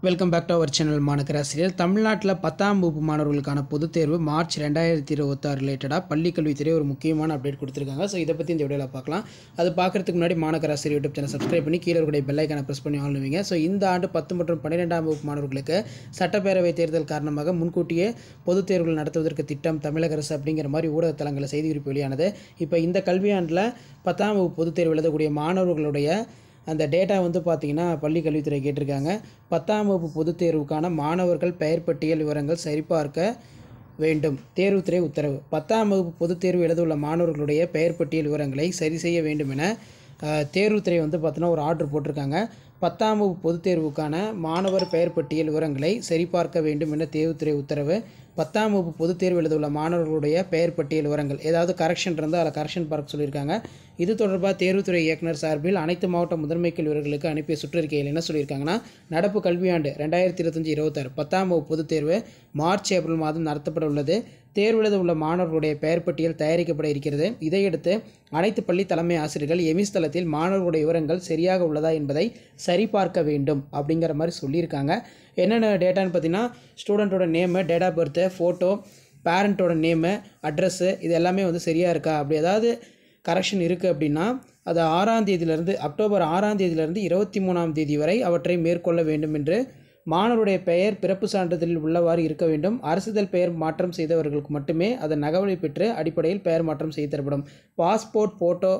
Welcome back to our channel மாணக்கராசிரியர். தமிழ்நாட்டில் 10ஆம் வகுப்பு மாணவர்களுக்கான பொதுத் தேர்வு மார்ச் 2026 ரிலேட்டடாக பள்ளிக்கல்வித்துறை ஒரு முக்கியமான அப்டேட் கொடுத்துருக்காங்க. ஸோ இதை பற்றி இந்த வீடியோவில் பார்க்கலாம். அது பார்க்குறதுக்கு முன்னாடி மாணக்கராசிரியர் யூடியூப் சேனல் சப்ஸ்கிரைப் பண்ணி கீழே இருக்கிற பெல் ஐக்கானை ப்ரெஸ் பண்ணி ஆளுவீங்க. ஸோ இந்த ஆண்டு 10 மற்றும் 12ஆம் வகுப்பு மாணவர்களுக்கு சட்டப்பேரவை தேர்தல் காரணமாக முன்கூட்டியே பொதுத் தேர்வுகள் நடத்துவதற்கு திட்டம் தமிழக அரசு அப்படிங்கிற மாதிரி ஊடகத்தலங்களில் செய்தி குறிப்பு வெளியானது. இப்போ இந்த கல்வியாண்டில் 10ஆம் வகுப்பு பொதுத் தேர்வு எழுதக்கூடிய மாணவர்களுடைய அந்த டேட்டா வந்து பார்த்திங்கன்னா பள்ளி கல்வித்துறை கேட்டிருக்காங்க. 10ஆம் வகுப்பு பொதுத் தேர்வுக்கான மாணவர்கள் பெயர் பட்டியல் விவரங்கள் சரிபார்க்க வேண்டும். தேர்வுத்துறை உத்தரவு. 10ஆம் வகுப்பு பொதுத் தேர்வு எழுதவுள்ள மாணவர்களுடைய பெயர் பட்டியல் விவரங்களை சரி செய்ய வேண்டும் என தேர்வுத்துறை வந்து பார்த்தீங்கன்னா ஒரு ஆர்டர் போட்டிருக்காங்க. 10ஆம் வகுப்பு பொதுத் தேர்வுக்கான மாணவர் பெயர் பட்டியல் விவரங்களை சரிபார்க்க வேண்டும் என தேர்வுத்துறை உத்தரவு. 10ஆம் வகுப்பு பொதுத் தேர்வு எழுதவுள்ள மாணவர்களுடைய பெயர் பட்டியல் விவரங்கள் ஏதாவது கரெக்ஷன் இருந்தால் அதில் கரெக்ஷன் பார்க்க சொல்லியிருக்காங்க. இது தொடர்பாக தேர்வுத்துறை இயக்குனர் சார்பில் அனைத்து மாவட்ட முதன்மை கல்வியர்களுக்கு அனுப்பிய சுற்றறிக்கையில் என்ன சொல்லியிருக்காங்கன்னா, நடப்பு கல்வியாண்டு 2025-26 10ஆம் வகுப்பு பொதுத் தேர்வு மார்ச் ஏப்ரல் மாதம் நடத்தப்பட உள்ளது. தேர்வு எழுத உள்ள மாணவர்களுடைய பெயர் பட்டியல் தயாரிக்கப்பட இருக்கிறது. இதையடுத்து அனைத்து பள்ளி தலைமை ஆசிரியர்கள் எமிஸ் தளத்தில் மாணவர்களுடைய விவரங்கள் சரியாக உள்ளதா என்பதை சரிபார்க்க வேண்டும் அப்படிங்கிற மாதிரி சொல்லியிருக்காங்க. என்னென்ன டேட்டான்னு பார்த்தீங்கன்னா, ஸ்டூடெண்ட்டோட name, date of birth, photo, பேரண்ட்டோட நேமு, அட்ரஸ்ஸு, இது எல்லாமே வந்து சரியாக இருக்கா, அப்படி ஏதாவது கரெக்ஷன் இருக்குது அப்படின்னா அது 6ஆம் தேதியிலிருந்து அக்டோபர் 6ஆம் தேதியிலிருந்து 23ஆம் தேதி வரை அவற்றை மேற்கொள்ள வேண்டும் என்று மாணவருடைய பெயர் பிறப்பு சான்றிதழில் உள்ளவாறு இருக்க வேண்டும். அரசிதழ் பெயர் மாற்றம் செய்தவர்களுக்கு மட்டுமே அதன் நகவலை பெற்று அடிப்படையில் பெயர் மாற்றம் செய்து தரப்படும். பாஸ்போர்ட் ஃபோட்டோ,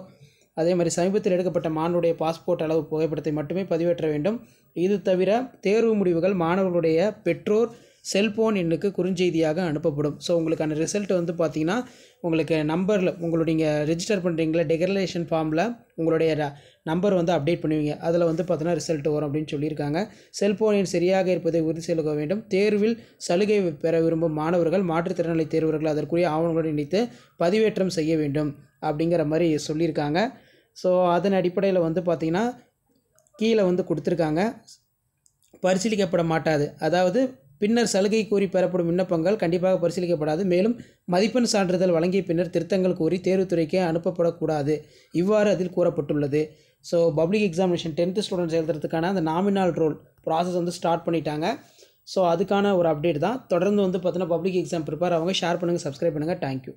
அதே மாதிரி சமீபத்தில் எடுக்கப்பட்ட மாணவருடைய பாஸ்போர்ட் அளவு புகைப்படத்தை மட்டுமே பதிவேற்ற வேண்டும். இது தவிர தேர்வு முடிவுகள் மாணவர்களுடைய பெற்றோர் செல்ஃபோன் எண்ணுக்கு குறுஞ்செய்தியாக அனுப்பப்படும். ஸோ உங்களுக்கான ரிசல்ட் வந்து பார்த்திங்கன்னா உங்களுக்கு நம்பரில் உங்களுடைய ரெஜிஸ்டர் பண்ணுறீங்களா டெக்லரேஷன் ஃபார்மில் உங்களுடைய நம்பர் வந்து அப்டேட் பண்ணுவீங்க. அதில் வந்து பார்த்தீங்கன்னா ரிசல்ட் வரும் அப்படின்னு சொல்லியிருக்காங்க. செல்ஃபோன் எண் சரியாக இருப்பதை உறுதி செய்ய வேண்டும். தேர்வில் சலுகை பெற விரும்பும் மாணவர்கள் மாற்றுத்திறனாளி தேர்வர்கள் அதற்குரிய ஆவணங்களுடன் இணைத்து பதிவேற்றம் செய்ய வேண்டும் அப்படிங்கிற மாதிரி சொல்லியிருக்காங்க. ஸோ அதன் அடிப்படையில் வந்து பார்த்திங்கன்னா கீழே வந்து கொடுத்துருக்காங்க, பரிசீலிக்கப்பட மாட்டாது. அதாவது பின்னர் சலுகை கூறி பெறப்படும் விண்ணப்பங்கள் கண்டிப்பாக பரிசீலிக்கப்படாது. மேலும் மதிப்பெண் சான்றிதழ் வழங்கிய பின்னர் திருத்தங்கள் கூறி தேர்வுத்துறைக்கு அனுப்பப்படக்கூடாது. இவ்வாறு அதில் கூறப்பட்டுள்ளது. So public examination 10th students எழுதுறதுக்கான அந்த நாமினல் ரோல் ப்ராசஸ் வந்து ஸ்டார்ட் பண்ணிட்டாங்க. ஸோ அதுக்கான ஒரு அப்டேட் தான். தொடர்ந்து வந்து பார்த்தீங்கன்னா பப்ளிக் எக்ஸாம் ப்ரிப்பேர் அவங்க ஷேர் பண்ணுங்கள், சப்ஸ்கிரைப் பண்ணுங்கள். தேங்க்யூ.